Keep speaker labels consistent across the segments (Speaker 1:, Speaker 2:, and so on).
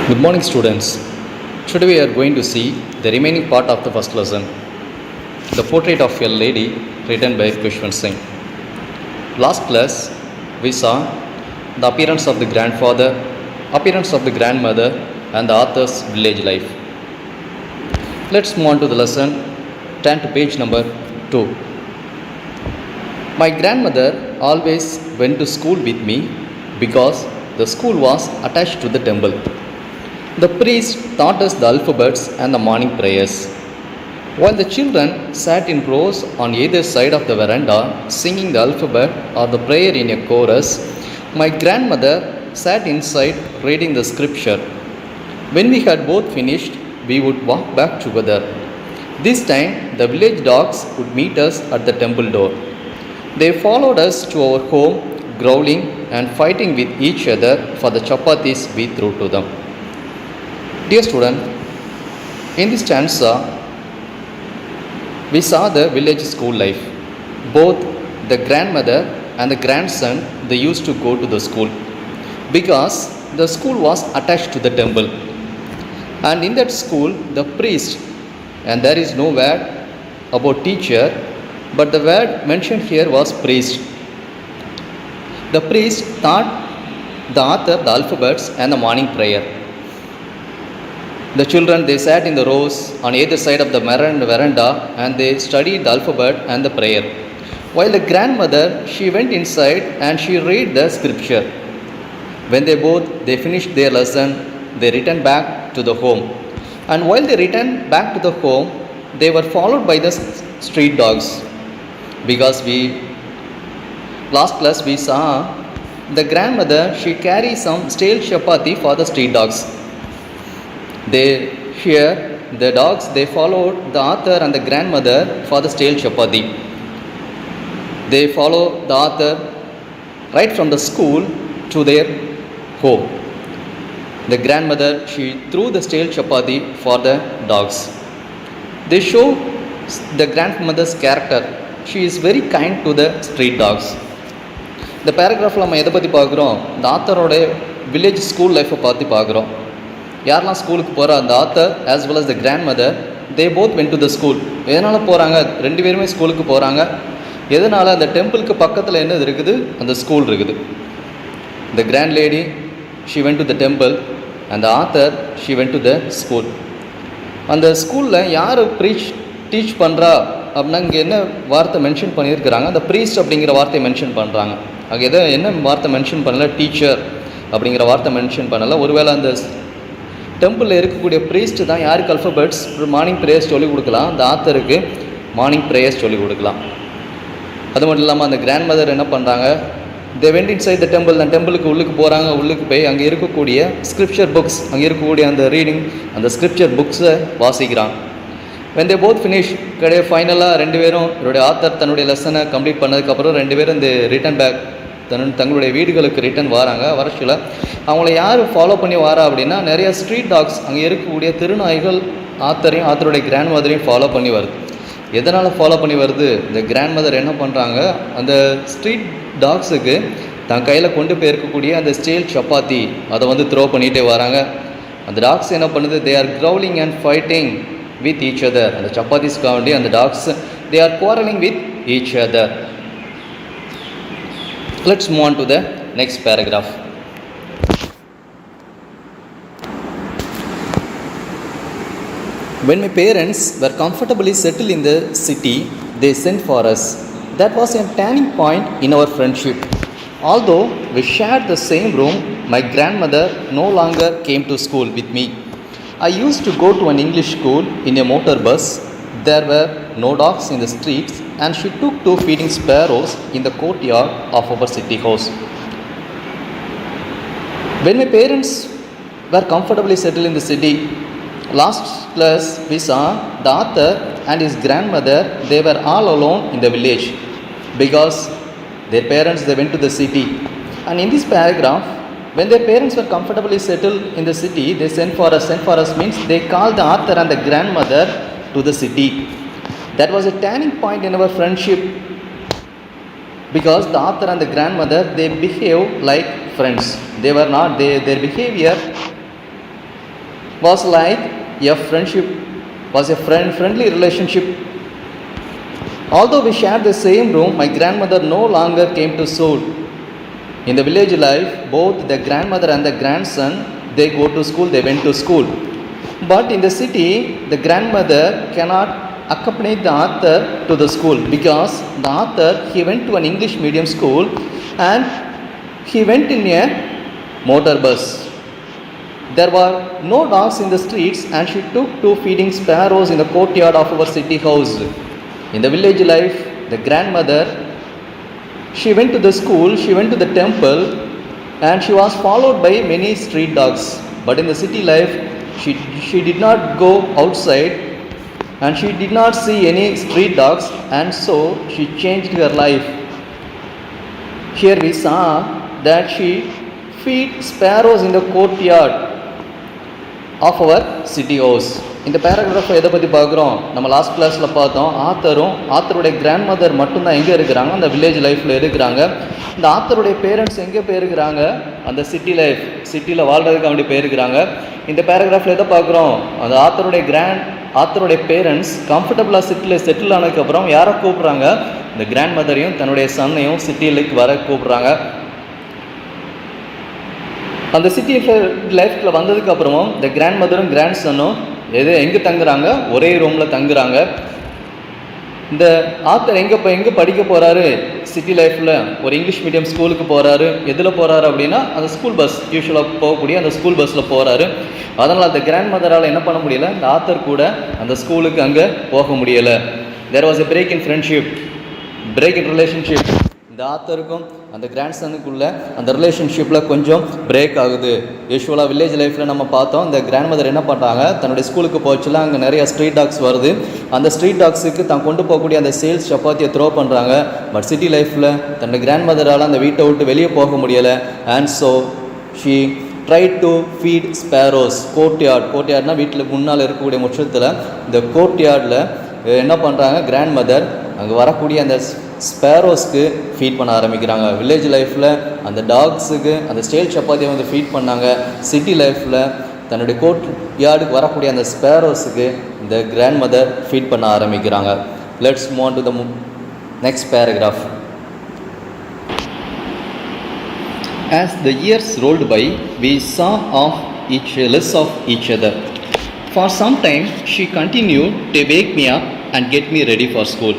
Speaker 1: Good morning, students. Today we are going to see the remaining part of the first lesson, the portrait of a lady written by Kushwant Singh. Last class, we saw the appearance of the grandfather, appearance of the grandmother, and the author's village life. Let's move on to the lesson. Turn to page number 2. My grandmother always went to school with me because the school was attached to the temple. The priest taught us the alphabets and the morning prayers. While the children sat in rows on either side of the veranda singing the alphabet or the prayer in a chorus, my grandmother sat inside reading the scripture. When we had both finished, we would walk back together. This time, the village dogs would meet us at the temple door. They followed us to our home, growling and fighting with each other for the chapatis we threw to them. Dear student, in this stanza, we saw the village school life. Both the grandmother and the grandson, they used to go to the school because the school was attached to the temple. And in that school, the priest, and there is no word about teacher, but the word mentioned here was priest. The priest taught the author the alphabets and the morning prayer. The children, they sat in the rows on either side of the veranda and they studied the alphabet and the prayer. While the grandmother, she went inside and she read the scripture. When they finished their lesson, they returned back to the home. And while they returned back to the home, they were followed by the street dogs. Because last class we saw the grandmother, she carried some stale chapati for the street dogs. The dogs, they followed the author and the grandmother for the stale chapati. They follow the author right from the school to their home. The grandmother, she threw the stale chapati for the dogs. They show the grandmother's character. She is very kind to the street dogs. The paragraph நம்ம எதை பற்றி பார்க்குறோம், இந்த ஆத்தரோட village school லைஃப்பை பார்த்து பார்க்குறோம். யாரெல்லாம் ஸ்கூலுக்கு போகிற அந்த author as well as the grandmother, they both went to the school. எதனால் போகிறாங்க, ரெண்டு பேருமே ஸ்கூலுக்கு போகிறாங்க. எதனால், அந்த டெம்பிளுக்கு பக்கத்தில் என்ன இருக்குது, அந்த ஸ்கூல் இருக்குது. The grand lady, she went to the temple and the author, she went to the school. அந்த ஸ்கூலில் யார் டீச் பண்ணுறா அப்படின்னா இங்கே என்ன வார்த்தை மென்ஷன் பண்ணியிருக்கிறாங்க, அந்த ப்ரீஸ்ட் அப்படிங்கிற வார்த்தையை மென்ஷன் பண்ணுறாங்க. அங்கே என்ன வார்த்தை மென்ஷன் பண்ணலை, டீச்சர் அப்படிங்கிற வார்த்தை மென்ஷன் பண்ணலை. ஒருவேளை அந்த டெம்பிளில் இருக்கக்கூடிய ப்ரீஸ்ட் தான் யாருக்கு அல்ஃபபெட்ஸ் மார்னிங் ப்ரேயர்ஸ் சொல்லிக் கொடுக்கலாம், அந்த ஆத்தருக்கு மார்னிங் ப்ரேயர்ஸ் சொல்லிக் கொடுக்கலாம். அது மட்டும் இல்லாமல் அந்த கிராண்ட் மதர் என்ன பண்ணுறாங்க, they went inside the temple, அந்த டெம்பிளுக்கு உள்ளுக்கு போகிறாங்க. உள்ளுக்கு போய் அங்கே இருக்கக்கூடிய ஸ்கிரிப்சர் புக்ஸ், அங்கே இருக்கக்கூடிய அந்த ரீடிங், அந்த ஸ்கிரிப்சர் புக்ஸை வாசிக்கிறாங்க. when they both finish, ஃபைனலாக ரெண்டு பேரும் இவருடைய ஆத்தர் தன்னுடைய லெசனை கம்ப்ளீட் பண்ணதுக்கப்புறம் ரெண்டு பேரும் இந்த ரிட்டன் பேக் தங்களுடைய வீடுகளுக்கு ரிட்டன் வராங்க. வரச்சில் அவங்கள யார் ஃபாலோ பண்ணி வரா அப்படின்னா, நிறையா ஸ்ட்ரீட் டாக்ஸ், அங்கே இருக்கக்கூடிய திருநாய்கள் ஆத்தரையும் ஆத்தருடைய கிராண்ட் மதரையும் ஃபாலோ பண்ணி வருது. எதனால் ஃபாலோ பண்ணி வருது, இந்த கிராண்ட் மதர் என்ன பண்ணுறாங்க, அந்த ஸ்ட்ரீட் டாக்ஸுக்கு தன் கையில் கொண்டு போயிருக்கக்கூடிய அந்த ஸ்டீல் சப்பாத்தி அதை த்ரோ பண்ணிகிட்டே வராங்க. அந்த டாக்ஸ் என்ன பண்ணுது, they are growling and fighting with each other. அந்த சப்பாத்திஸ்க்காக வேண்டி அந்த dogs, they are quarreling with each other. Let's move on to the next paragraph. When my parents were comfortably settled in the city, they sent for us. That was a turning point in our friendship. Although we shared the same room, my grandmother no longer came to school with me. I used to go to an English school in a motor bus. There were no dogs in the streets and she took to feeding sparrows in the courtyard of our city house. When my parents were comfortably settled in the city, last class we saw the author and his grandmother, they were all alone in the village because their parents, they went to the city. And in this paragraph, when their parents were comfortably settled in the city, they sent for us. Sent for us means they called the author and the grandmother to the city. That was a turning point in our friendship because the author and the grandmother, they behave like friends. Their behavior was like a friendship, was a friendly relationship. Although we shared the same room, my grandmother no longer came to school. In the village life, both the grandmother and the grandson, they go to school, they went to school. But in the city, the grandmother cannot accompany the author to the school because the author, he went to an English medium school and he went in a motor bus. There were no dogs in the streets and she took 2 feeding sparrows in the courtyard of our city house. In the village life, the grandmother, she went to the school, she went to the temple and she was followed by many street dogs. But in the city life, she did not go outside and she did not see any street dogs, and so she changed her life. Here we saw that she feed sparrows in the courtyard of our city house. இந்த பேராகிராஃபை எதை பற்றி பார்க்குறோம்? நம்ம last கிளாஸில் பார்த்தோம், ஆத்தருடைய grand mother மட்டும்தான் எங்கே இருக்கிறாங்க? அந்த வில்லேஜ் லைஃப்பில் இருக்கிறாங்க. இந்த ஆத்தருடைய பேரண்ட்ஸ் எங்கே போயிருக்கிறாங்க? அந்த சிட்டியில் வாழ்கிறதுக்கு வேண்டி போயிருக்கிறாங்க. இந்த பேராகிராஃபில் எதை பார்க்குறோம்? அந்த ஆத்தருடைய பேரண்ட்ஸ் கம்ஃபர்டபுளாக சிட்டியில் செட்டில் ஆனதுக்கப்புறம் யாரை கூப்பிட்றாங்க? இந்த கிராண்ட் மதரையும் தன்னுடைய சன்னையும் சிட்டிலுக்கு வர கூப்பிட்றாங்க. அந்த சிட்டி லைஃப்பில் வந்ததுக்கு அப்புறமும் இந்த கிராண்ட் மதரும் கிராண்ட் சன்னும் எங்கே தங்குறாங்க? ஒரே ரூமில் தங்குறாங்க. இந்த ஆத்தர் எங்கே படிக்க போகிறாரு? சிட்டி லைஃப்பில் ஒரு இங்கிலீஷ் மீடியம் ஸ்கூலுக்கு போகிறாரு. எதில் போகிறாரு அப்படின்னா அந்த ஸ்கூல் பஸ், யூஸ்வலாக போகக்கூடிய அந்த ஸ்கூல் பஸ்ஸில் போகிறாரு. அதனால் அந்த கிராண்ட் மதரால் என்ன பண்ண முடியலை? இந்த ஆத்தர் கூட அந்த ஸ்கூலுக்கு அங்கே போக முடியலை. There was a break in friendship, break in relationship. இந்த ஆத்தருக்கும் அந்த கிராண்ட் சனுக்குள்ள அந்த ரிலேஷன்ஷிப்பில் கொஞ்சம் பிரேக் ஆகுது. யூஸ்வலாக வில்லேஜ் லைஃப்பில் நம்ம பார்த்தோம், இந்த கிராண்ட் மதர் என்ன பண்ணுறாங்க? தன்னுடைய ஸ்கூலுக்கு போச்சுல அங்கே நிறைய ஸ்ட்ரீட் டாக்ஸ் வருது. அந்த ஸ்ட்ரீட் டாக்ஸுக்கு தான் கொண்டு போகக்கூடிய அந்த சேல்ஸ் சப்பாத்தியை த்ரோ பண்ணுறாங்க. பட் சிட்டி லைஃப்பில் தன்னுடைய கிராண்ட் மதரால் அந்த வீட்டை விட்டு வெளியே போக முடியலை. And so she try to feed sparrows. கோர்ட்யார்ட்னா வீட்டில் முன்னால் இருக்கக்கூடிய முற்றத்தில் இந்த கோர்ட்யார்டில் என்ன பண்ணுறாங்க? கிராண்ட் மதர் அங்கே வரக்கூடிய அந்த ஸ்பேரோஸ்க்கு ஃபீட் பண்ண ஆரம்பிக்கிறாங்க. வில்லேஜ் லைஃப்பில் அந்த டாக்ஸுக்கு அந்த ஸ்டேல் சப்பாத்தியை வந்து ஃபீட் பண்ணாங்க. சிட்டி லைஃப்பில் தன்னுடைய கோர்ட் யார்டுக்கு வரக்கூடிய அந்த ஸ்பேரோஸுக்கு இந்த கிராண்ட் மதர் ஃபீட் பண்ண ஆரம்பிக்கிறாங்க. Let's move on to the next paragraph. As the years rolled by, we saw less of each other. For some time, she continued to wake me up and get me ready for school.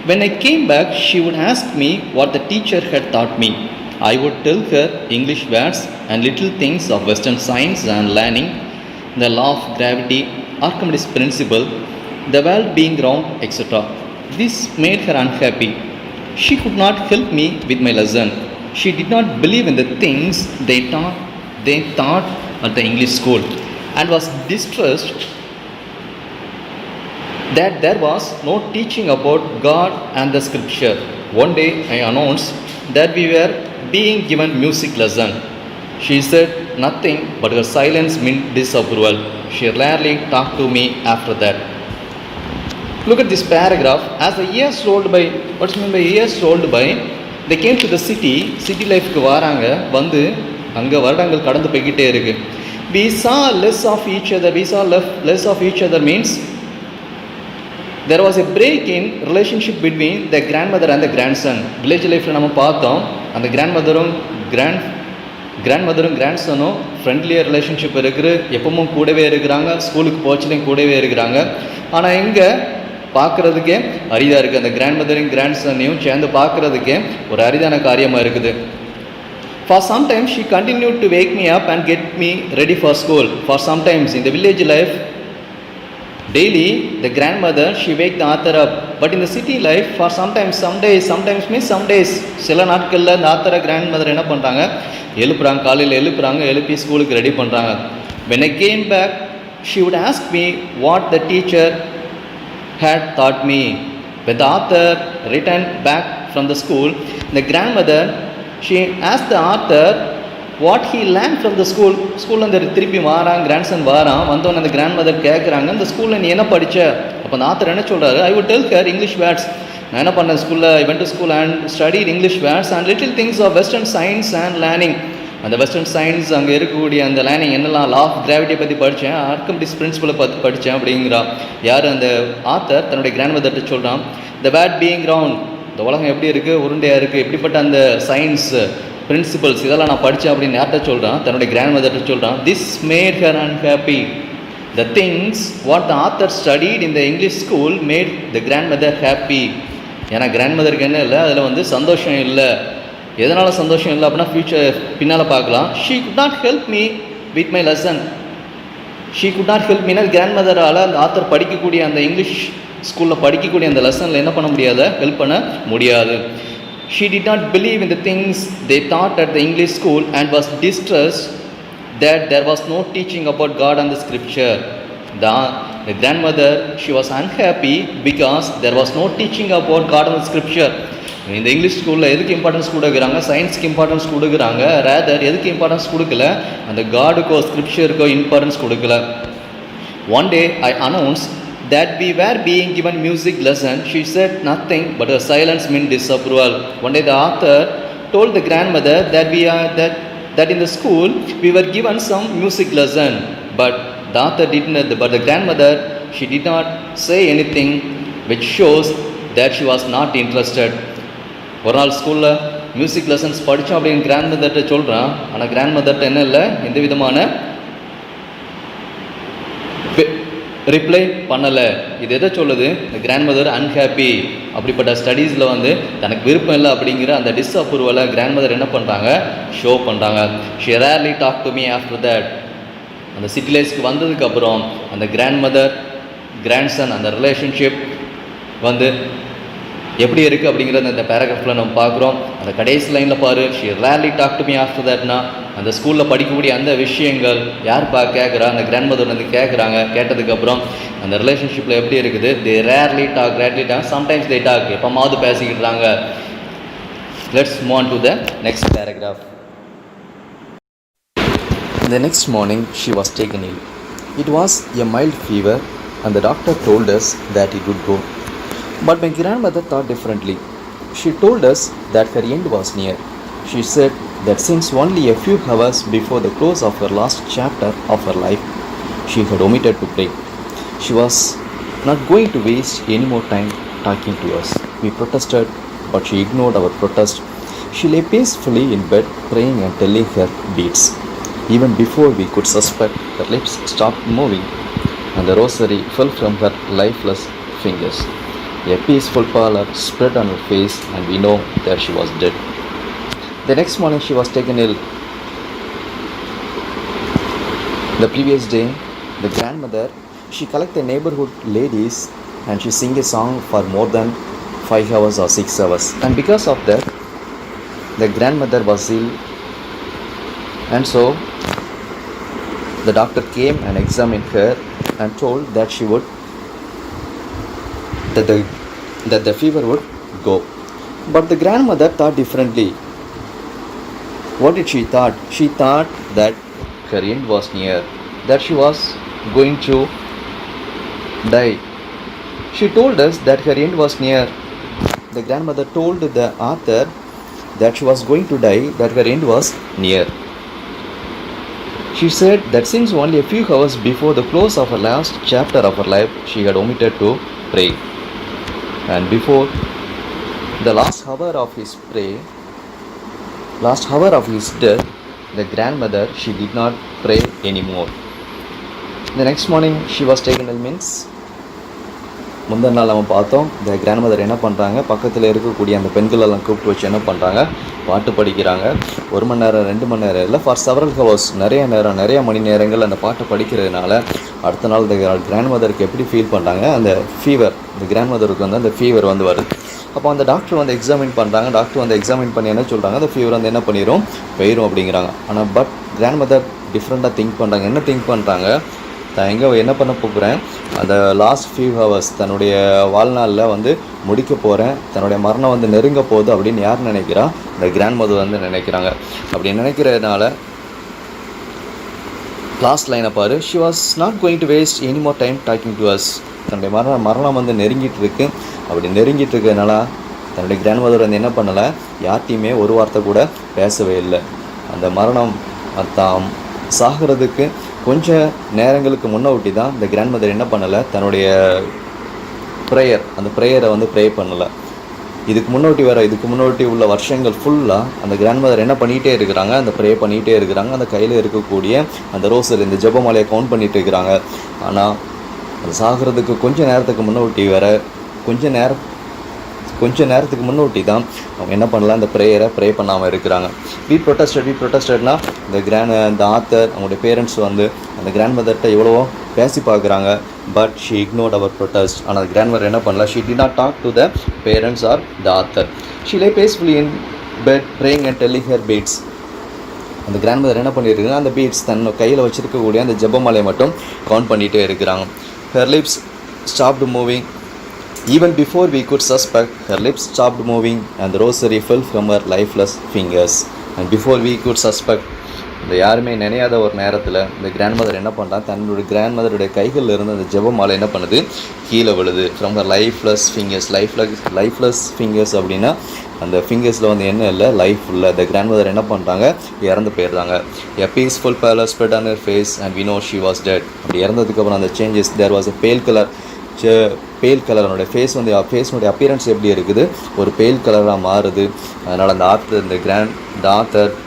Speaker 1: When I came back, she would ask me what the teacher had taught me. I would tell her English words and little things of Western science and learning, the law of gravity, Archimedes' principle, the world being round, etc. This made her unhappy. She could not help me with my lesson. She did not believe in the things they taught at the English school and was distressed that there was no teaching about God and the scripture. One day I announced that we were being given music lesson. She said nothing, but her silence meant disapproval. She rarely talked to me after that. Look at this paragraph. As the years rolled by, what's meant by years rolled by? They came to the city லைஃப்க்கு வராங்க. வந்து அங்கே வருடங்கள் கடந்து போய்கிட்டே இருக்கு. We saw less of each other. We saw less of each other means there was a break in relationship between the grandmother and the grandson. Village லைஃப்பில் நம்ம பார்த்தோம், அந்த கிராண்ட்மதரும் கிராண்ட்சனும் ஃப்ரெண்ட்லியாக ரிலேஷன்ஷிப் இருக்குது. எப்பவும் கூடவே இருக்கிறாங்க, ஸ்கூலுக்கு போச்சுலையும் கூடவே இருக்கிறாங்க. ஆனால் எங்கே பார்க்குறதுக்கே அரிதாக இருக்குது. அந்த கிராண்ட்மதரையும் கிராண்ட்சனையும் சேர்ந்து பார்க்குறதுக்கே ஒரு அரிதான காரியமாக இருக்குது. For sometimes she continued to wake me up and get me ready for school. For sometimes in the village life, daily the grandmother she wake the author up. But in the city life, for sometimes means some days, சில நாட்களில் இந்த ஆத்தரை grandmother என்ன பண்ணுறாங்க? எழுப்புறாங்க, காலையில் எழுப்பி ஸ்கூலுக்கு ready பண்ணுறாங்க. When I came back, she would ask me what the teacher had taught me. When the author returned back from the school, the grandmother she asked the author what he learned from the school. ஸ்கூலில் அந்த திருப்பி grandson வந்தோன்னு அந்த grandmother கேட்குறாங்க, இந்த ஸ்கூலில் நீ என்ன படித்த? அப்போ அந்த ஆத்தர் என்ன சொல்கிறாரு? I would tell her English words. நான் என்ன பண்ணேன்? ஸ்கூலில் I went to school and studied English words and little things of Western science and learning. அந்த வெஸ்டர்ன் சயின்ஸ் அங்கே இருக்கக்கூடிய அந்த லேர்னிங் என்னெல்லாம் லா ஆஃப் கிராவிட்டியை பற்றி படித்தேன், ஆர்கிமிடிஸ் பிரின்சிபலை பற்றி படித்தேன் அப்படிங்கிறான். யார் அந்த ஆத்தர் தன்னுடைய கிராண்ட் மதர்கிட்ட சொல்கிறான், த வேர்ட் பீயிங் ரவுண்ட், இந்த உலகம் எப்படி இருக்குது, உருண்டையாக இருக்குது, இப்படிப்பட்ட அந்த சயின்ஸ் பிரின்சிபல்ஸ் இதெல்லாம் நான் படித்தேன் அப்படின்னு யார்கிட்ட சொல்கிறான், தன்னுடைய கிராண்ட் மதர்கிட்ட சொல்கிறான். This mat her unhappy. The things what the author studied in the English school made the grandmother happy. ஏன்னா கிராண்ட் மதருக்கு என்ன இல்லை, அதில் வந்து சந்தோஷம் இல்லை. எதனால் சந்தோஷம் இல்லை அப்படின்னா ஃப்யூச்சர் பின்னால் பார்க்கலாம். She could not help me with my lesson. She could not help மீனா கிராண்ட் மதரால் அந்த ஆத்தர் படிக்கக்கூடிய அந்த இங்கிலீஷ் ஸ்கூலில் படிக்கக்கூடிய அந்த லெசனில் என்ன பண்ண முடியாது, ஹெல்ப் பண்ண முடியாது. She did not believe in the things they thought at the English school and was distressed that there was no teaching about God and the scripture. The grandmother, she was unhappy because there was no teaching about God and the scripture. இந்த English ஸ்கூலில் எதுக்கு importance கொடுக்குறாங்க, சயின்ஸுக்கு importance கொடுக்குறாங்க. Rather எதுக்கு importance கொடுக்கல, அந்த காடுக்கோ ஸ்கிரிப்சருக்கோ importance கொடுக்கல. One day I announced that we were being given music lesson. She said nothing but her silence meant disapproval. One day the author told the grandmother that in the school we were given some music lesson, but the author didn't. But the grandmother, she did not say anything, which shows that she was not interested. ஒரு நாள் ஸ்கூலில் music lessons படித்தோம் அப்படின்னு grand மதர்கிட்ட சொல்கிறான். ஆனால் grand மதர்கிட்ட என்ன இல்லை, எந்த விதமான ரிப்ளை பண்ணலை. இது எதை சொல்லுது, இந்த கிராண்ட் மதர் அன்ஹாப்பி, அப்படிப்பட்ட ஸ்டடீஸில் வந்து தனக்கு விருப்பம் இல்லை அப்படிங்கிற அந்த டிஸ்அப்ரூவலை கிராண்ட் மதர் என்ன பண்ணுறாங்க, ஷோ பண்ணுறாங்க. She rarely talk to me after that. அந்த சிட்டி லைஃப்ஸ்க்கு வந்ததுக்கப்புறம் அந்த கிராண்ட் மதர் கிராண்ட்சன் அந்த ரிலேஷன்ஷிப் வந்து எப்படி இருக்குது அப்படிங்கிறத இந்த பேராகிராஃபில் நம்ம பார்க்குறோம். அந்த கடைசி லைனில் பாரு, she rarely talk to me after தட்னா அந்த ஸ்கூலில் படிக்கக்கூடிய அந்த விஷயங்கள் யார்ப்பா கேட்குறா, அந்த கிராண்ட் மதர் வந்து கேட்குறாங்க. கேட்டதுக்கப்புறம் அந்த ரிலேஷன்ஷிப்பில் எப்படி இருக்குது, they rarely talk, sometimes they talk, எப்போமாவது பேசிக்கிட்டுறாங்க. Let's move on to the next paragraph. The next morning she was taken ill. It was a mild fever and the doctor told us that it would go. But my grandmother thought differently. She told us that her end was near. She said that since only a few hours before the close of her last chapter of her life, she had omitted to pray. She was not going to waste any more time talking to us. We protested, but she ignored our protest. She lay peacefully in bed, praying and telling her beads. Even before we could suspect, her lips stopped moving, and the rosary fell from her lifeless fingers. A peaceful pallor spread on her face, and we know that she was dead. The next morning she was taken ill. The previous day, the grandmother, she collected neighborhood ladies and she sang a song for more than 5 hours or 6 hours. And because of that, the grandmother was ill, and so the doctor came and examined her and told that she would that the fever would go. But the grandmother thought differently. What did she thought? She thought that her end was near, that she was going to die. She told us that her end was near. The grandmother told the author that she was going to die, that her end was near. She said that since only a few hours before the close of her last chapter of her life, she had omitted to pray. And before the last hour of his death, the grandmother, she did not pray anymore. The next morning she was taken ill means முந்தின நாள் நம்ம பார்த்தோம். இந்த grandmother என்ன பண்ணுறாங்க, பக்கத்தில் இருக்கக்கூடிய அந்த பெண்களெல்லாம் கூப்பிட்டு வச்சு என்ன பண்ணுறாங்க, பாட்டு படிக்கிறாங்க. 1 மணி நேரம் 2 மணி நேரம் இல்லை, ஃபார் செவரல் ஹவர்ஸ், நிறைய மணி நேரங்கள் அந்த பாட்டை படிக்கிறதுனால அடுத்த நாள் இந்த கிராண்ட்மதருக்கு எப்படி ஃபீல் பண்ணுறாங்க, அந்த ஃபீவர், இந்த கிராண்ட்மதருக்கு வந்து அந்த ஃபீவர் வந்து வருது. அப்போ அந்த டாக்டர் வந்து எக்ஸாமின் பண்ணுறாங்க. டாக்டர் வந்து எக்ஸாமின் பண்ணி என்ன சொல்கிறாங்க, அந்த ஃபீவர் வந்து என்ன பண்ணிடும், போயிடும் அப்படிங்கிறாங்க. ஆனால் பட் கிராண்ட்மதர் டிஃப்ரெண்ட்டாக திங்க் பண்ணுறாங்க. என்ன திங்க் பண்ணுறாங்க, நான் என்ன பண்ண போகிறேன், அந்த லாஸ்ட் ஃபியூ ஹவர்ஸ் தன்னுடைய வாழ்நாளில் வந்து முடிக்க போகிறேன், தன்னுடைய மரணம் வந்து நெருங்க போகுது அப்படின்னு யார் நினைக்கிறா, இந்த கிராண்ட்மதர் வந்து நினைக்கிறாங்க. அப்படி நினைக்கிறதுனால லாஸ்ட் லைனை பாரு, she was not going to waste any more time talking to us. தன்னுடைய மரணம் வந்து நெருங்கிட்டு இருக்கு. அப்படி நெருங்கிட்டு இருக்கிறதுனால தன்னுடைய கிராண்ட்மதர் வந்து என்ன பண்ணலை, யார்ட்டையுமே ஒரு வார்த்தை கூட பேசவே இல்லை. அந்த மரணம் தாம் சாகிறதுக்கு கொஞ்சம் நேரங்களுக்கு முன்னோட்டி தான் இந்த கிராண்ட் மதர் என்ன பண்ணலை, தன்னுடைய அந்த ப்ரேயரை வந்து ப்ரே பண்ணலை. இதுக்கு முன்னோட்டி உள்ள வருஷங்கள் ஃபுல்லாக அந்த கிராண்ட் மதர் என்ன பண்ணிகிட்டே இருக்கிறாங்க, அந்த ப்ரே பண்ணிகிட்டே இருக்கிறாங்க. அந்த கையில் இருக்கக்கூடிய அந்த ரோசர், இந்த ஜெபமாலையை கவுண்ட் பண்ணிகிட்டு இருக்கிறாங்க. ஆனால் அது சாகிறதுக்கு கொஞ்சம் நேரத்துக்கு முன்னோட்டி தான் அவங்க என்ன பண்ணலாம், இந்த ப்ரேயரை ப்ரே பண்ணாமல் இருக்கிறாங்க. வி ப்ரொட்டஸ்டட்னா இந்த ஆத்தர் அவங்களுடைய பேரண்ட்ஸ் வந்து அந்த கிராண்ட் மதர்கிட்ட எவ்வளவோ பேசி பார்க்குறாங்க. But she ignored her protest. ஆனால் கிராண்ட் மதர் என்ன பண்ணல, she did not talk to the parents or the author. She lay peacefully in bed praying and telling her beads. அந்த கிராண்ட் மதர் என்ன பண்ணியிருக்குன்னா, அந்த பீட்ஸ் தன் கையில் வச்சுருக்கக்கூடிய அந்த ஜெபமாலையை மட்டும் கவுண்ட் பண்ணிகிட்டே இருக்கிறாங்க. Her lips stopped moving. Even before we could suspect, her lips stopped moving and the rosary fell from her lifeless fingers. And before we could suspect, இந்த யாருமே நினையாத ஒரு நேரத்தில் இந்த கிராண்ட் மதர் என்ன பண்ணுறாங்க, தன்னுடைய கிராண்ட் மதருடைய கைகளில் இருந்து அந்த ஜெபமாலை என்ன பண்ணுது, கீழே விழுது. ஃப்ரம் ஹர் லைஃப்லெஸ் ஃபிங்கர்ஸ் அப்படின்னா அந்த ஃபிங்கர்ஸில் வந்து என்ன இல்லை, லைஃப் இல்லை. இந்த கிராண்ட் மதர் என்ன பண்ணுறாங்க, இறந்து போயிடுறாங்க. A peaceful pallor spread on her face and we know she was dead. அப்படி இறந்ததுக்கப்புறம் அந்த சேஞ்சஸ், தேர் வாஸ் எ பேல் கலர். அவனுடைய ஃபேஸ்னுடைய அப்பியரன்ஸ் எப்படி இருக்குது, ஒரு பேல் கலராக மாறுது. அதனால் அந்த ஆத்தர்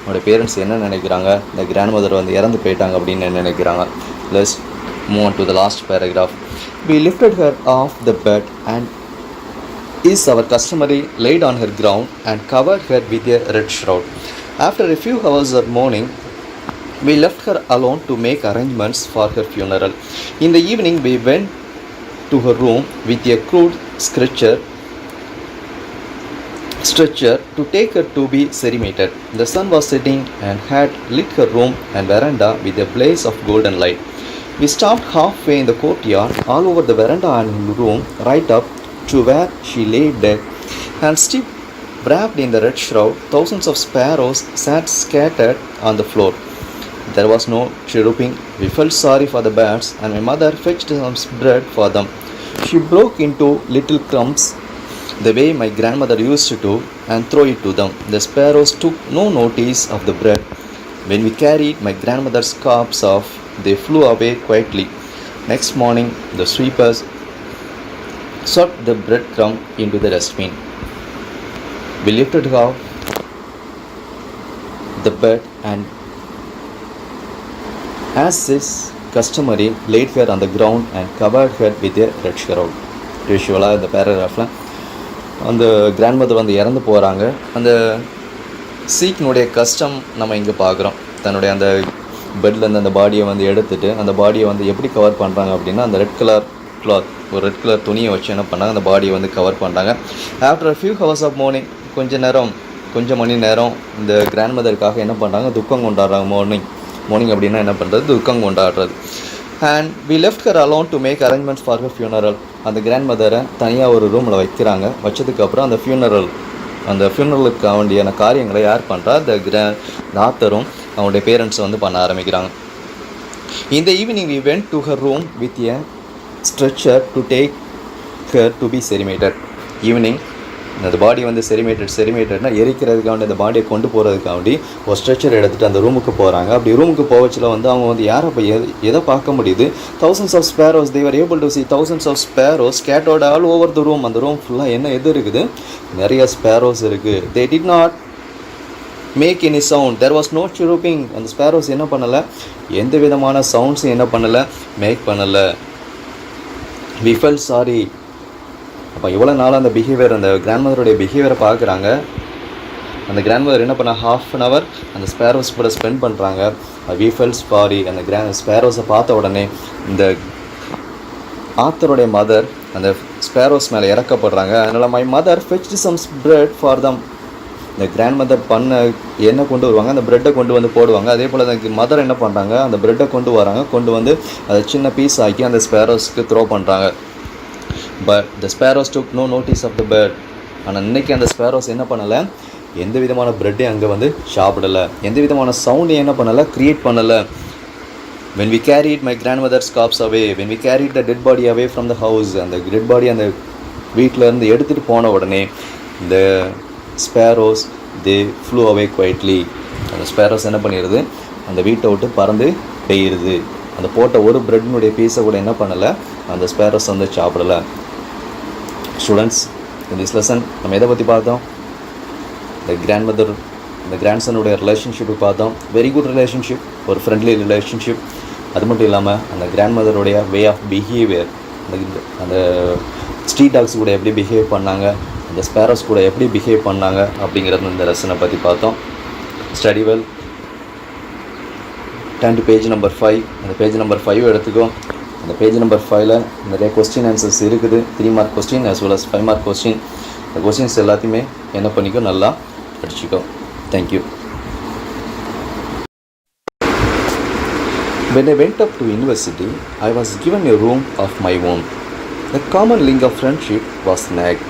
Speaker 1: அவனுடைய பேரண்ட்ஸ் என்ன நினைக்கிறாங்க, இந்த கிராண்ட் மதர் வந்து இறந்து போயிட்டாங்க அப்படின்னு நினைக்கிறாங்க. Let's move on to the last paragraph. We lifted her off the bed and is our customary laid on her ground and covered her with a red shroud. After a few hours of mourning, we left her alone to make arrangements for her funeral. In the evening, we went to her room with a crude stretcher to take her to be cremated. The sun was setting and had lit her room and veranda with a blaze of golden light. We stopped halfway in the courtyard, all over the veranda and room, right up to where she lay dead. And still wrapped in the red shroud, thousands of sparrows sat scattered on the floor. There was no chirruping. We felt sorry for the birds, and my mother fetched some bread for them. She broke into little crumbs, the way my grandmother used to, and throw it to them. The sparrows took no notice of the bread. When we carried my grandmother's corpse off, they flew away quietly. Next morning, the sweepers swept the breadcrumb into the dustbin. We lifted her off the bed and, as is customary, laid her on the ground and covered her with a red shroud. யூஷுவலாக இந்த பேராகிராஃபில் அந்த grand mother வந்து இறந்து போகிறாங்க. அந்த சீக்கினுடைய கஷ்டம் நம்ம இங்கே பார்க்குறோம். தன்னுடைய அந்த பெட்லேருந்து அந்த பாடியை வந்து எடுத்துகிட்டு அந்த பாடியை வந்து எப்படி கவர் பண்ணுறாங்க அப்படின்னா, அந்த ரெட் கலர் துணியை வச்சு என்ன பண்ணாங்க, அந்த பாடியை வந்து கவர் பண்ணுறாங்க. After a few hours of morning, கொஞ்சம் மணி நேரம் இந்த கிராண்ட் மதருக்காக என்ன பண்ணுறாங்க, துக்கம் கொண்டாடுறாங்க. மார்னிங் அப்படின்னா என்ன பண்ணுறது, துக்கம் கொண்டாடுறது. And we left her alone to make arrangements for her funeral. அந்த கிராண்ட் மதரை தனியாக ஒரு ரூமில் வைக்கிறாங்க. வச்சதுக்கப்புறம் அந்த ஃபியூனரலுக்கு வேண்டியான காரியங்களை யார் பண்ணுறா, இந்த ஆத்தரும் அவங்களுடைய பேரண்ட்ஸை வந்து பண்ண ஆரம்பிக்கிறாங்க. இந்த evening we went to her room with a stretcher to take her to be cremated. Evening அந்த பாடி வந்து செரிமேட்டட்னா எரிக்கிறதுக்காண்டி அந்த பாடியை கொண்டு போகிறதுக்காண்டி ஒரு ஸ்ட்ரெச்சர் எடுத்துகிட்டு அந்த ரூமுக்கு போகிறாங்க. அப்படி ரூமுக்கு போகச்சில் வந்து அவங்க வந்து யாரை இப்போ எதை பார்க்க முடியுது, thousands of sparrows. They were able to see thousands of sparrows scattered all over the room. அந்த ரூம் ஃபுல்லாக எது இருக்குது, நிறைய ஸ்பேரோஸ் இருக்குது. They did not make any sound. There was no chirruping. அந்த ஸ்பேரோஸ் என்ன பண்ணலை, எந்த விதமான சவுண்ட்ஸும் என்ன பண்ணலை, மேக் பண்ணலை. We felt sorry. அப்போ இவ்வளோ நாளாக அந்த கிராண்ட் மதருடைய பிஹேவியரை பார்க்குறாங்க. அந்த கிராண்ட் மதர் என்ன பண்ண, half an hour அந்த ஸ்பேரோஸ் கூட ஸ்பெண்ட் பண்ணுறாங்க. We felt sorry. அந்த ஸ்பேரோஸை பார்த்த உடனே இந்த ஆத்தருடைய மதர் அந்த ஸ்பேரோஸ் மேலே இறக்கப்படுறாங்க. அதனால் my mother fetched some bread for them. இந்த கிராண்ட் மதர் என்ன கொண்டு வருவாங்க, அந்த ப்ரெட்டை கொண்டு வந்து போடுவாங்க. அதே போல் அந்த மதர் என்ன பண்ணுறாங்க, அந்த ப்ரெட்டை கொண்டு வந்து அதை சின்ன பீஸ் ஆக்கி அந்த ஸ்பேரோஸ்க்கு த்ரோ பண்ணுறாங்க. But the sparrows took no notice of the bird. ஆனால் இன்றைக்கி அந்த ஸ்பேரோஸ் என்ன பண்ணலை, எந்த விதமான ப்ரெட்டையும் அங்கே வந்து சாப்பிடலை, எந்த விதமான சவுண்டையும் என்ன பண்ணலை, க்ரியேட் பண்ணலை. when we carried my grandmother's corpse away, when we carried the dead body away from the house, அந்த டெட் பாடி அந்த வீட்டிலேருந்து எடுத்துகிட்டு போன உடனே இந்த sparrows they flew away quietly. அந்த ஸ்பேரோஸ் என்ன பண்ணிடுது, அந்த வீட்டை விட்டு பறந்து பெய்யுது. அந்த போட்ட ஒரு ப்ரெட்னுடைய பீஸை கூட என்ன பண்ணலை, அந்த ஸ்பேரோஸ் வந்து சாப்பிடலை. ஸ்டூடெண்ட்ஸ், இந்த திஸ் லெசன் நம்ம எதை பற்றி பார்த்தோம்? இந்த கிராண்ட்மதர் இந்த கிராண்ட்சனுடைய ரிலேஷன்ஷிப்பு பார்த்தோம். வெரி குட் ரிலேஷன்ஷிப், ஒரு ஃப்ரெண்ட்லி ரிலேஷன்ஷிப். அது மட்டும் இல்லாமல் அந்த கிராண்ட்மதருடைய வே ஆஃப் பிஹேவியர், அந்த ஸ்ட்ரீட் டாக்ஸ் கூட எப்படி பிஹேவ் பண்ணாங்க, அந்த ஸ்பேரோஸ் கூட எப்படி பிஹேவ் பண்ணாங்க அப்படிங்கிறது இந்த லெசனை பற்றி பார்த்தோம். Study well. Turn to page number 5. அந்த பேஜ் நம்பர் 5 எடுத்துக்கோ. அந்த பேஜ் நம்பர் 5ல் நிறைய கொஸ்டின் ஆன்சர்ஸ் இருக்குது. 3 mark question as well as 5 mark question. இந்த கொஸ்டின்ஸ் எல்லாத்தையுமே என்ன பண்ணிக்கோ, நல்லா படிச்சுக்கோ. Thank you. When I went up to university, I was given a room of my own. The common link of friendship was nagged.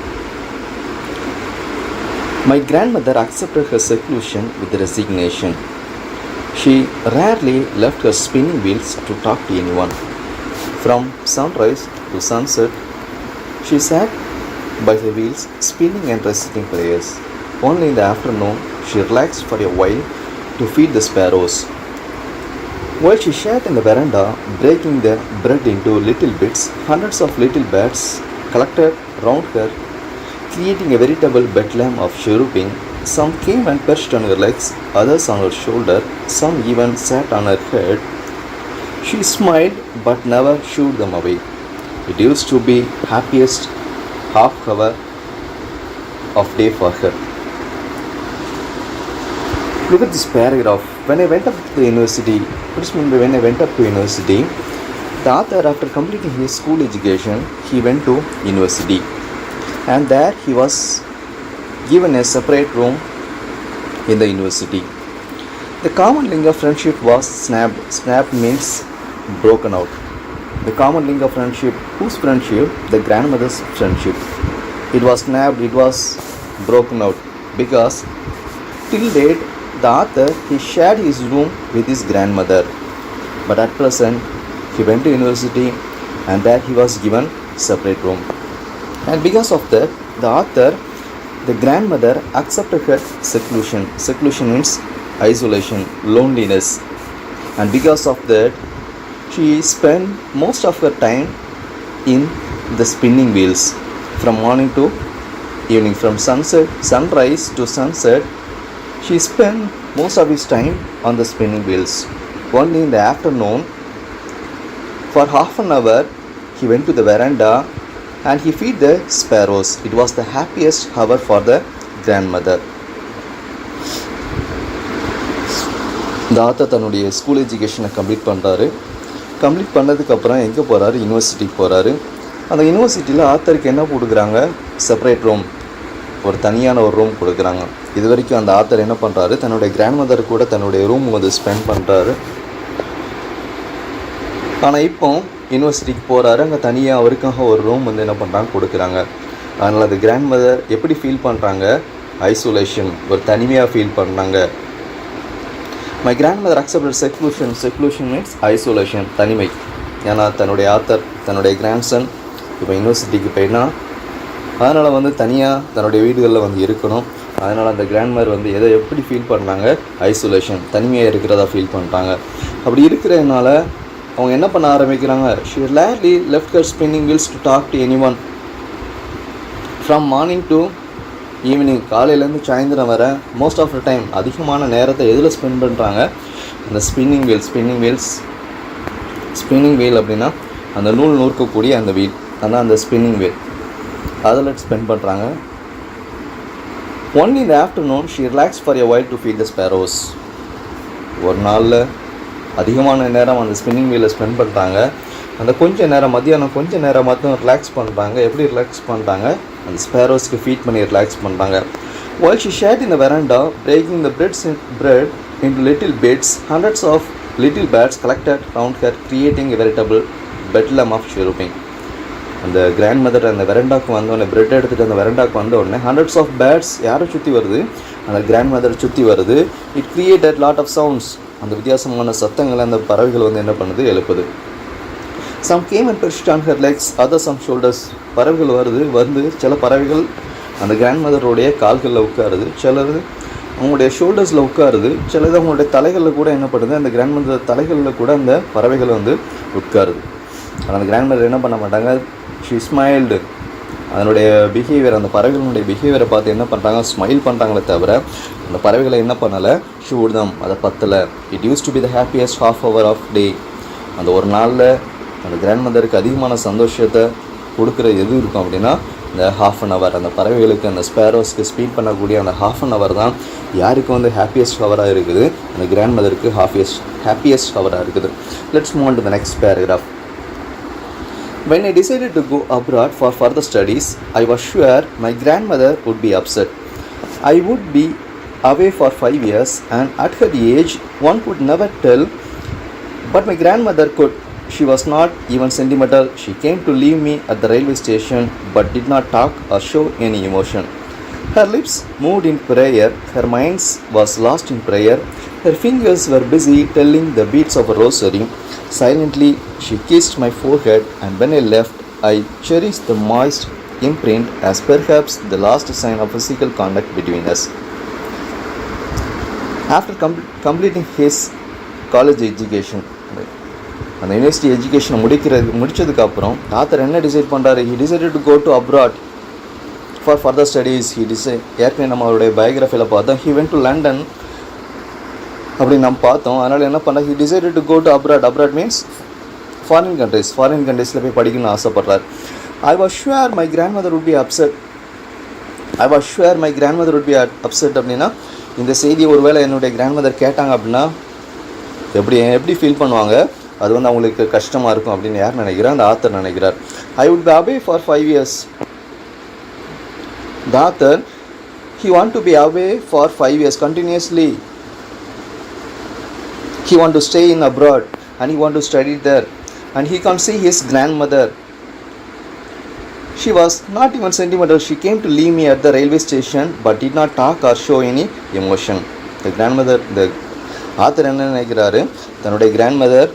Speaker 1: My grandmother accepted her seclusion with resignation. She rarely left her spinning wheels to talk to anyone. From sunrise to sunset, she sat by the wheels, spinning and reciting prayers. Only in the afternoon, she relaxed for a while to feed the sparrows. While she sat in the veranda, breaking the bread into little bits, hundreds of little bats collected round her, creating a veritable bedlam of chirruping. Some came and perched on her legs, others on her shoulder, some even sat on her head. She smiled but never shooed them away. It used to be happiest half hour of day for her. Look at this paragraph. When I went up to the university, what is meant by when I went up to university? The author, after completing his school education, he went to university, and there he was given a separate room in the university. The common link of friendship was snapped. Snapped means broken out. The common link of friendship, whose friendship? The grandmother's friendship. It was snapped, it was broken out, because till date the author, he shared his room with his grandmother, but at present he went to university and there he was given separate room. And because of that, the author, the grandmother accepted her seclusion. Seclusion means isolation, loneliness, and because of that she spent most of her time in the spinning wheels from morning to evening. From sunrise to sunset, she spent most of his time on the spinning wheels. Only in the afternoon, for half an hour, he went to the veranda and he feed the sparrows. It was the happiest hour for the grandmother. இந்த author தன்னுடைய school எஜுகேஷனை complete பண்ணுறாரு. Complete பண்ணதுக்கப்புறம் எங்கே போகிறாரு? யூனிவர்சிட்டிக்கு போகிறாரு. அந்த யூனிவர்சிட்டியில் ஆத்தருக்கு என்ன கொடுக்குறாங்க? செப்பரேட் ரூம், ஒரு தனியான ஒரு ரூம் கொடுக்குறாங்க. இது வரைக்கும் அந்த ஆத்தர் என்ன பண்ணுறாரு? தன்னுடைய கிராண்ட்மதர் கூட தன்னுடைய ரூம் வந்து ஸ்பெண்ட் பண்ணுறாரு. ஆனால் இப்போ யூனிவர்சிட்டிக்கு போகிறாரு, அங்கே தனியாக அவருக்காக ஒரு ரூம் வந்து என்ன பண்ணுறாங்க? கொடுக்குறாங்க. அதனால் அந்த கிராண்ட்மதர் எப்படி ஃபீல் பண்ணுறாங்க? ஐசோலேஷன், ஒரு தனிமையாக ஃபீல் பண்ணுறாங்க. My grandmother accepted seclusion. Seclusion means isolation, தனிமை. ஏன்னா தன்னுடைய ஆத்தர், தன்னுடைய கிராண்ட்சன் இப்போ யூனிவர்சிட்டிக்கு போயினா அதனால் வந்து தனியாக தன்னுடைய வீடுகளில் வந்து இருக்கணும். அதனால் அந்த கிராண்ட்மதர் வந்து எதை எப்படி ஃபீல் பண்ணுறாங்க? ஐசோலேஷன், தனிமையாக இருக்கிறதா ஃபீல் பண்ணுறாங்க. அப்படி இருக்கிறதுனால அவங்க என்ன பண்ண ஆரம்பிக்கிறாங்க? she rarely left her spinning wheels to talk to anyone. from morning to evening, காலையிலேருந்து சாயந்தரம் வர மோஸ்ட் ஆஃப் த டைம் அதிகமான நேரத்தை எதில் ஸ்பெண்ட் பண்ணுறாங்க? அந்த ஸ்பின்னிங் வீல் அப்படின்னா அந்த நூல் நூற்கக்கூடிய அந்த வீல், அதான் அந்த ஸ்பின்னிங் வீல், அதில் ஸ்பெண்ட் பண்ணுறாங்க. Only in the afternoon she relaxed for a while to feed the sparrows. ஒரு நாளில் அதிகமான நேரம் அந்த ஸ்பின்னிங் வீலில் ஸ்பெண்ட் பண்ணுறாங்க. அந்த கொஞ்சம் நேரம், மத்தியானம் கொஞ்சம் நேரம் மட்டும் ரிலாக்ஸ் பண்ணுறாங்க. எப்படி ரிலாக்ஸ் பண்ணுறாங்க? அந்த ஸ்பேரோஸ்க்கு ஃபீட் பண்ணி ரிலாக்ஸ் பண்ணுறாங்க. while she sat in the veranda breaking the bread into little bits, hundreds of little bats collected round her, creating a veritable bedlam of chirruping. அந்த கிராண்ட்மதர் அந்த வெரண்டாக்கு வந்தோடனே, பிரெட் எடுத்துகிட்டு அந்த வெரண்டாக்கு வந்த உடனே ஹண்ட்ரட்ஸ் ஆஃப் பேட்ஸ் யாரை சுற்றி வருது? அந்த கிராண்ட்மதர் சுற்றி வருது. It created lot of sounds. அந்த வித்தியாசமான சத்தங்களை அந்த பறவைகள் வந்து என்ன பண்ணுது? எழுப்புது. Some came and perched on her legs, other some shoulders. பறவைகள் வந்து சில பறவைகள் அந்த கிராண்ட்மதருடைய கால்களில் உட்காருது, சிலர் அவங்களுடைய ஷோல்டர்ஸில் உட்காருது. சிலது அவங்களுடைய தலைகளில் கூட என்ன பண்ணுது, அந்த கிராண்ட் மதர் தலைகளில் கூட அந்த பறவைகள் வந்து உட்காருது. அந்த கிராண்ட் மதர் என்ன பண்ண மாட்டாங்க, ஷி ஸ்மைல்டு. அதனுடைய பிஹேவியர், அந்த பறவைகளுடைய பிஹேவியரை பார்த்து என்ன பண்ணுறாங்க, ஸ்மைல் பண்ணுறாங்களே தவிர அந்த பறவைகளை என்ன பண்ணலை, ஷூட்தம், அதை பத்தலை. It used to be the happiest half hour of day. அந்த ஒரு நாளில் அந்த கிராண்ட் மதருக்கு அதிகமான சந்தோஷத்தை கொடுக்குற எது இருக்கும் அப்படின்னா இந்த ஹாஃப் அன் ஹவர். அந்த பறவைகளுக்கு, அந்த ஸ்பேரோஸ்க்கு ஸ்பீட் பண்ணக்கூடிய அந்த ஹாஃப் அன் ஹவர் தான் யாருக்கு வந்து ஹாப்பியஸ்ட் ஹவராக இருக்குது, அந்த கிராண்ட் மதருக்கு ஹாப்பியஸ்ட் ஹவராக இருக்குது. Let's move on to the next paragraph. When I decided to go abroad for further studies, I was sure my grandmother would be upset. I would be away for 5 years, and at her age, one could never tell. But my grandmother could. She was not even sentimental. She came to leave me at the railway station, but did not talk or show any emotion. Her lips moved in prayer. Her mind was lost in prayer. Her fingers were busy telling the beats of a rosary. Silently, she kissed my forehead, and when I left, I cherished the moist imprint as perhaps the last sign of physical contact between us. After completing his college education, அந்த university எஜுகேஷனை முடிச்சதுக்கப்புறம் author என்ன decide பண்ணுறாரு, he decided to go to abroad for further studies. ஏற்கனவே நம்மளுடைய பயோகிராஃபியில் பார்த்தோம், he went to London அப்படி நம்ம பார்த்தோம். அதனால் என்ன பண்ணால், he decided to go to abroad. Abroad means foreign countries போய் படிக்கணும்னு ஆசைப்படுறார். I was sure my grandmother would be upset. அப்படின்னா இந்த செய்தியை ஒருவேளை என்னுடைய கிராண்ட்மதர் கேட்டாங்க அப்படின்னா எப்படி ஃபீல் பண்ணுவாங்க, அது வந்து அவங்களுக்கு கஷ்டமாக இருக்கும் அப்படின்னு யார் நினைக்கிறார், அந்த ஆத்தர் நினைக்கிறார். I would be away for 5 years. The author, he want to be away for 5 years continuously. He want to stay in abroad and he want to study there, and he can't see his grandmother. She was not even sentimental. She came to leave me at the railway station but did not talk or show any emotion. The grandmother, the author என்ன நினைக்கிறாரு, தன்னுடைய grandmother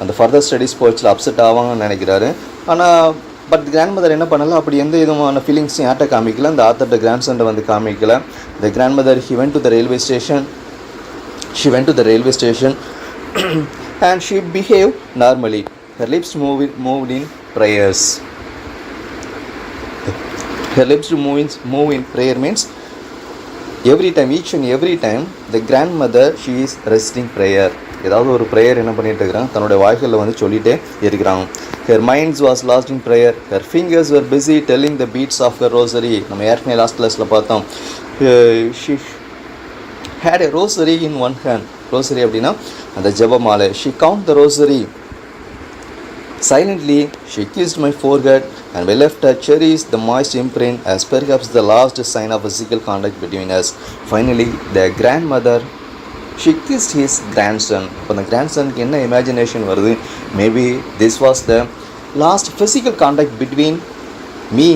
Speaker 1: அந்த further studies போச்சுல upset ஆவாங்கன்னு நினைக்கிறாரு. ஆனால் but grandmother என்ன பண்ணல, அப்படி எந்த விதமான ஃபீலிங்ஸும் யார்கிட்ட காமிக்கல, அந்த ஆத்தர்கிட்ட கிராண்ட்சன்ட்ட வந்து காமிக்கல. த grandmother he went to the railway station. She went to the railway station and she behaved normally. Her lips moved in prayers. Her lips move in prayer means each and every time the grandmother, she is reciting prayer. ஏதாவது ஒரு prayer என்ன பண்ணிட்டு இருக்கிறாங்க, தன்னுடைய வாய்களில் வந்து சொல்லிகிட்டே இருக்கிறாங்க. Her mind was lost in prayer. Her fingers were busy telling the beats of her rosary. நம்ம ஏற்கனவே லாஸ்ட் கிளாஸில் பார்த்தோம். She had a rosary in one hand. Rosary அப்படின்னா அந்த ஜெபமாலை. She count the rosary. Silently, she kissed my forehead, and we left her cherished the moist imprint as perhaps the last sign of physical contact between us. Finally, the grandmother, she kissed his grandson. இப்போ அந்த கிராண்ட்சனுக்கு என்ன imagination வருது, maybe this was the last physical contact between me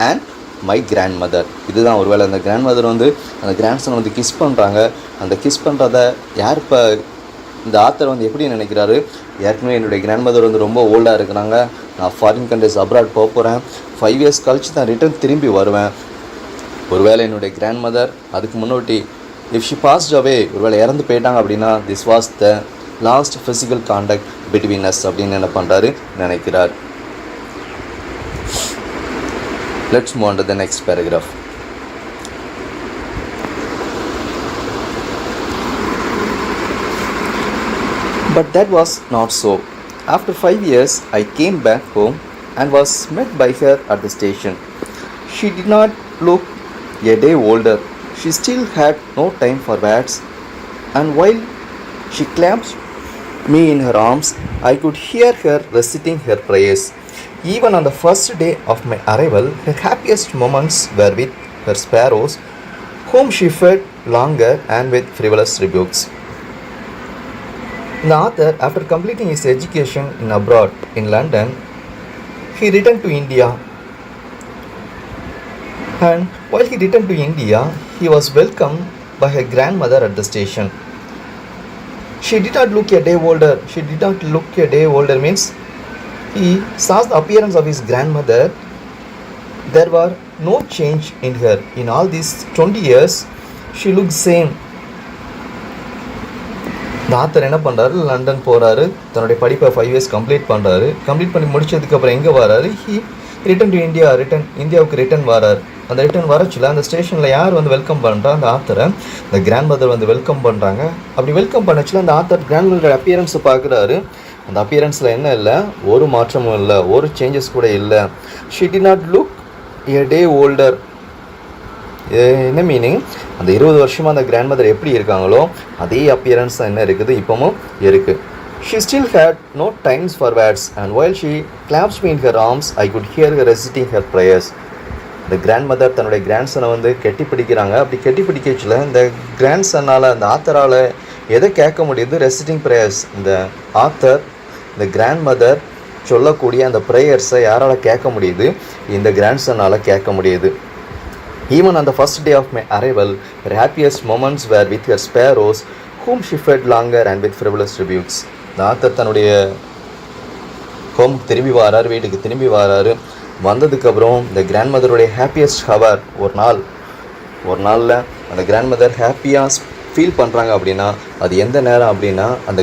Speaker 1: and my grandmother. இதுதான் ஒருவேளை அந்த grandmother வந்து அந்த கிராண்ட்சனை வந்து கிஸ் பண்ணுறாங்க. அந்த கிஸ் பண்ணுறத யார் இப்போ இந்த ஆத்தர் வந்து எப்படி நினைக்கிறாரு, ஏற்கனவே என்னுடைய கிராண்ட்மதர் வந்து ரொம்ப ஓல்டாக இருக்கிறாங்க, நான் ஃபாரின் கண்ட்ரிஸ் அப்ராட் போக போகிறேன், 5 years கழிச்சு தான் ரிட்டர்ன் திரும்பி வருவேன். ஒருவேளை என்னுடைய கிராண்ட்மதர் அதுக்கு முன்னாடி இஃப் ஷி பாஸ்ட் அவே, ஒருவேளை இறந்து போயிட்டாங்க அப்படின்னா this was the last physical contact between as அப்படின்னு என்ன பண்ணுறாரு நினைக்கிறார். Let's move on to the next paragraph. But that was not so. After 5 years, I came back home and was met by her at the station. She did not look a day older. She still had no time for words, and while she clasped me in her arms, I could hear her reciting her prayers. Even on the first day of my arrival, her happiest moments were with her sparrows, whom she fed longer and with frivolous rebukes. The author, after completing his education in abroad in London, he returned to India. And while he returned to India, he was welcomed by her grandmother at the station. She did not look a day older. She did not look a day older means he saw the appearance of his grandmother. There were no change in her. In all these 20 years, she look same. இந்த author என்ன பண்ணுறாரு, London போகிறாரு, தன்னுடைய படிப்பை 5 years complete பண்ணுறாரு. Complete பண்ணி முடிச்சதுக்கப்புறம் எங்கே வராரு, ரிட்டன் டு இந்தியா, இந்தியாவுக்கு ரிட்டன் வராரு. அந்த ரிட்டன் வரச்சுல அந்த ஸ்டேஷனில் யார் வந்து வெல்கம் பண்ணுறா, அந்த ஆத்தரை இந்த கிராண்ட் மதர் வந்து வெல்கம் பண்ணுறாங்க. அப்படி வெல்கம் பண்ணச்சுல அந்த ஆத்தர் கிராண்ட் மதரோட அப்பியரன்ஸை பார்க்குறாரு. அந்த அப்பியரன்ஸில் என்ன இல்லை, ஒரு மாற்றமும் இல்லை, ஒரு சேஞ்சஸ் கூட இல்லை. She did not look a day older. என்ன மீனிங், அந்த 20 வருஷமாக அந்த கிராண்ட் மதர் எப்படி இருக்காங்களோ அதே அப்பியரன்ஸ் தான் என்ன இருக்குது, இப்போவும் இருக்குது. She still had no times for words, and while she clasped me in her arms, I could hear her reciting her prayers. இந்த கிராண்ட் மதர் தன்னுடைய கிராண்ட் சனை வந்து கெட்டி பிடிக்கிறாங்க. அப்படி கெட்டி பிடிக்கச்சில் இந்த கிராண்ட் சன்னால், அந்த ஆத்தரால் எதை கேட்க முடியுது, ரெசிட்டிங் ப்ரேயர்ஸ். இந்த ஆத்தர், இந்த கிராண்ட் மதர் சொல்லக்கூடிய அந்த ப்ரேயர்ஸை யாரால் கேட்க முடியுது, இந்த கிராண்ட் சன்னால் கேட்க முடியுது. Even on the first day of my arrival, her happiest moments were with her sparrows, whom she fed longer and with frivolous tributes. இந்த ஆத்தர் தன்னுடைய ஹோம் திரும்பி வராரு, வீட்டுக்கு திரும்பி வராரு. வந்ததுக்கப்புறம் இந்த கிராண்ட் மதருடைய ஹாப்பியஸ்ட் ஹவர், ஒரு நாளில் அந்த கிராண்ட் மதர் ஹாப்பியாக ஃபீல் பண்ணுறாங்க அப்படின்னா அது எந்த நேரம் அப்படின்னா, அந்த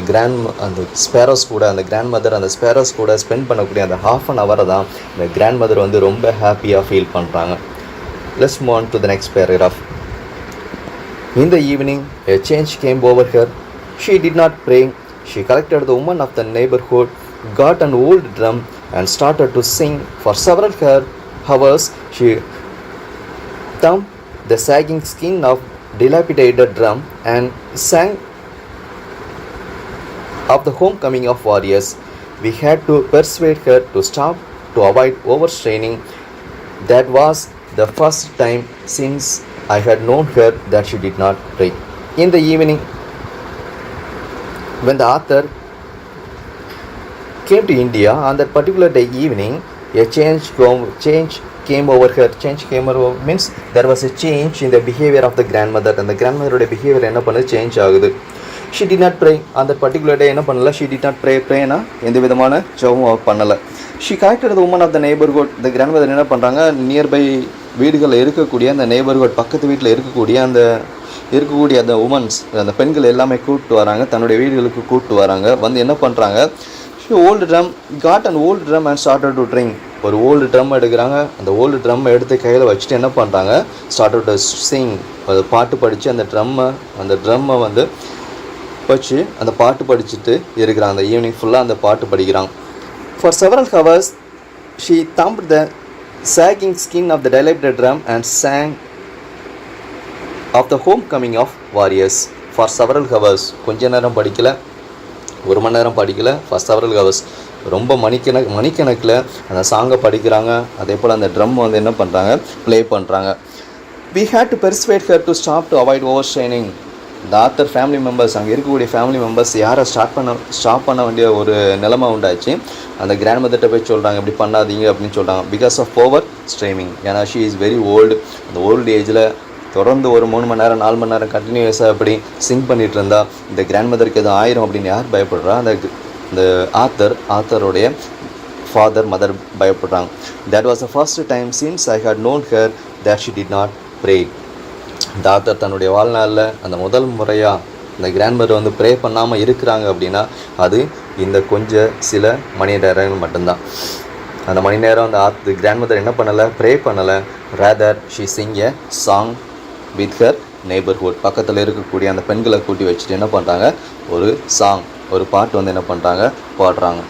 Speaker 1: ஸ்பேரோஸ் கூட, அந்த கிராண்ட் மதர் அந்த ஸ்பேரோஸ் கூட ஸ்பெண்ட் பண்ணக்கூடிய அந்த ½ an hour தான் இந்த கிராண்ட் மதர் வந்து ரொம்ப ஹாப்பியாக ஃபீல் பண்ணுறாங்க. Let's move on to the next paragraph. In the evening, a change came over her. She did not pray. She collected the women of the neighborhood, got an old drum, and started to sing. For several hours, she thumped the sagging skin of dilapidated drum and sang of the homecoming of warriors. We had to persuade her to stop to avoid overstraining. That was the first time since I had known her that she did not pray. In the evening, when the author came to India, on that particular day evening, a change came over her. Change came over means there was a change in the behavior of the grandmother, and the grandmother behavior என்ன பண்ணு change ஆகுது. She did not pray. on that particular day என்ன பண்ணல, she did not pray na எந்த விதமான ஜெபமும் பண்ணல. She collected the women of the neighborhood. the grandmother என்ன பண்ணுறாங்க, நியர்பை வீடுகளில் இருக்கக்கூடிய அந்த நெய்பர்ஹுட், பக்கத்து வீட்டில் இருக்கக்கூடிய அந்த உமன்ஸ், அந்த பெண்கள் எல்லாமே கூப்பிட்டு வராங்க, தன்னுடைய வீடுகளுக்கு கூப்பிட்டு வராங்க. வந்து என்ன பண்ணுறாங்க, old drum got and old drum and started to drink. ஒரு ஓல்டு ட்ரம் எடுக்கிறாங்க. அந்த ஓல்டு ட்ரம் எடுத்து கையில் வச்சுட்டு என்ன பண்ணுறாங்க, ஸ்டார்டட் டு சிங். அது பாட்டு படித்து அந்த ட்ரம்மை வந்து வச்சு அந்த பாட்டு படிச்சுட்டு இருக்கிறாங்க. அந்த ஈவினிங் ஃபுல்லாக அந்த பாட்டு படிக்கிறாங்க. For several hours, she thumped the sagging skin of the dilapidated drum and sang of the homecoming of warriors. For several hours, கொஞ்ச நேரம் படிக்கல, 1 மணி நேரம் படிக்கல, for several hours, ரொம்ப மணிக்கணக்கில் அந்த சாங்கை படிக்கிறாங்க. அதே போல் அந்த ட்ரம் வந்து என்ன பண்ணுறாங்க, ப்ளே பண்ணுறாங்க. We had to persuade her to stop to avoid overstraining. இந்த ஆத்தர் ஃபேமிலி மெம்பர்ஸ், அங்கே இருக்கக்கூடிய ஃபேமிலி மெம்பர்ஸ் யாரை ஸ்டாப் பண்ண வேண்டிய ஒரு நிலைமை உண்டாச்சு. அந்த கிராண்ட் மதர்கிட்ட போய் சொல்கிறாங்க, இப்படி பண்ணாதீங்க அப்படின்னு சொல்கிறாங்க. Because of over straining. ஏன்னா ஷீ இஸ் வெரி ஓல்டு. அந்த ஓல்டு ஏஜில் தொடர்ந்து ஒரு 3 மணி நேரம் 4 மணி நேரம் கண்டினியூஸாக அப்படி சிங் பண்ணிகிட்டு இருந்தா இந்த கிராண்ட் மதருக்கு எதுவும் ஆயிரும் அப்படின்னு யார் பயப்படுறா, இந்த ஆத்தருடைய மதர் பயப்படுறாங்க. That was the first time since I had known her that she did not pray. இந்த ஆத்தர் தன்னுடைய வாழ்நாளில் அந்த முதல் முறையாக இந்த கிராண்ட் மதர் வந்து ப்ரே பண்ணாமல் இருக்கிறாங்க அப்படின்னா அது இந்த சில மணி நேரங்கள் மட்டும்தான். அந்த மணி நேரம் அந்த கிராண்ட் மதர் என்ன பண்ணலை, ப்ரே பண்ணலை. Rather she Singh a song with her neighbourhood. பக்கத்தில் இருக்கக்கூடிய அந்த பெண்களை கூட்டி வச்சுட்டு என்ன பண்ணுறாங்க, ஒரு பாட்டு வந்து என்ன பண்ணுறாங்க, பாடுறாங்க.